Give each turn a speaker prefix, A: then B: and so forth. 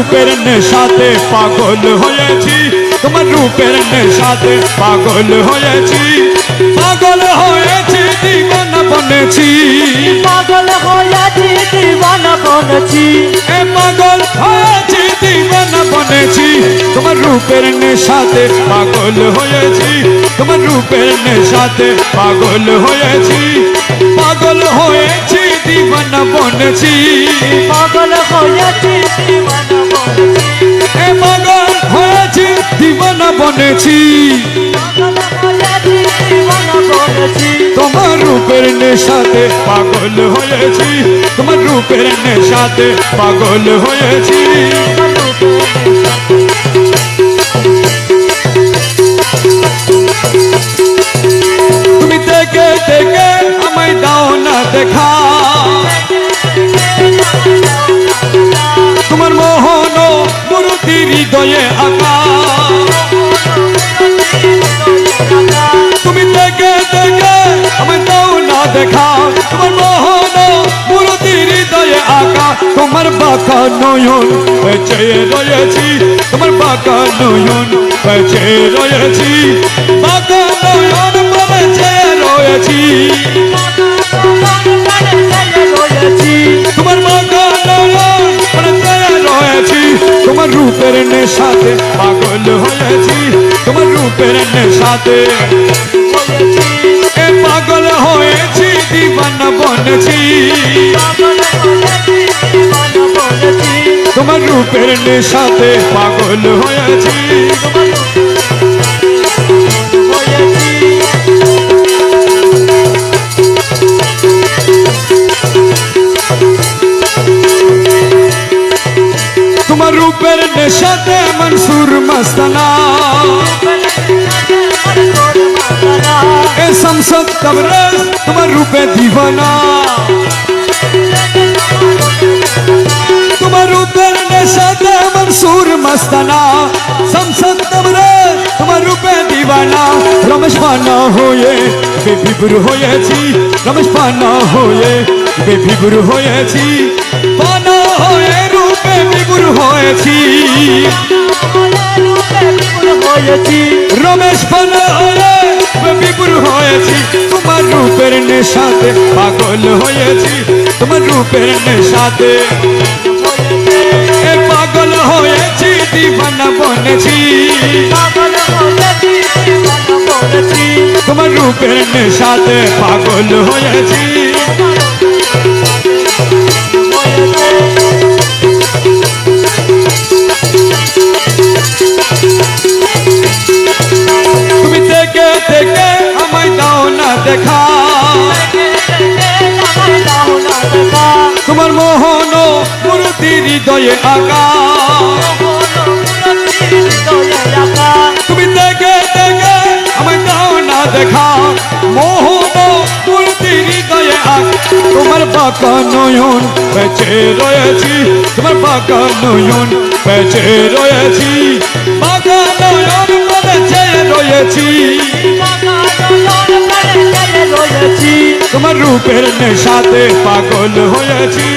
A: রূপের নেশাতে পাগল হয়েছি, তোমার রূপের নেশাতে পাগল হয়েছি, পাগল হয়েছি দিওয়ানা বনেছি,
B: পাগল হয়েছি দিওয়ানা বনেছি,
A: এ পাগল হয়েছি দিওয়ানা বনেছি, তোমার রূপের নেশাতে পাগল হয়েছি, তোমার রূপের নেশাতে পাগল হয়েছি, পাগল হয়েছি দিওয়ানা বনেছি,
B: পাগল হয়েছি দিওয়ানা বনেছি,
A: এ পাগল হয়েছি দিওয়ানা বনেছি,
B: পাগল হয়েছি দিওয়ানা বনেছি,
A: তোমার রূপের নেশাতে পাগল হয়েছি, তোমার রূপের নেশাতে পাগল হয়েছি। তুমি থেকে থেকে আমায় দাও না দেখা, তোমার মোহন মূর্তি হৃদয়ে আঁকা, তুমি থেকে থেকে আমায় দাও না দেখা, তোমার মোহন মূর্তি হৃদয়ে আঁকা, তোমার বাঁকা নয়ন বেঁচে রয়েছি, তোমার বাঁকা নয়ন বেঁচে রয়েছি, বাঁকা নয়ন বেঁচে রয়েছি, তোমার বাঁকা নয়ন বেঁচে রয়েছি, তোমার রূপের নেশাতে পাগল হয়েছি, তোমার রূপের নেশাতে এ পাগল হয়েছি দিওয়ানা বনেছি, তোমার রূপের নেশাতে পাগল হয়েছি। তোমার রূপের নেশাতে মনসুর মস্তানা, এ শমসদ তবরেজ তোমার রূপে দিওয়ানা, তোমার রূপের নেশাতে মনসুর মস্তানা, শমসদ তবরেজ তোমার রূপে দিওয়ানা, রমেশ পানা হয়ে বেবিবুর হয়েছি, রমেশ পানা হয়ে বেবিবুর হয়েছি, পানা হয়ে রূপে বিবুর হয়েছি, রমেশ পানা হয়ে বিপুর হয়েছি, তোমার রূপের নেশাতে পাগল হয়েছি, তোমার রূপের নেশাতে এ পাগল হয়েছি দিওয়ানা বনেছি, তোমার রূপের নেশাতে পাগল হয়েছি। তুমি থেকে থেকে আমায় দাও না দেখা, তোমার মোহন মূর্তি হৃদয়ে আঁকা, তুমি থেকে থেকে আমায় দাও না দেখা, মোহন মূর্তি হৃদয়ে আঁকা, তোমার বাঁকা নয়ন বেঁচে রয়েছি, তোমার বাঁকা নয়ন বেঁচে রয়েছি, বাঁকা নয়ন বেঁচে রয়েছি, তোমার রূপের নেশাতে পাগল হয়েছি।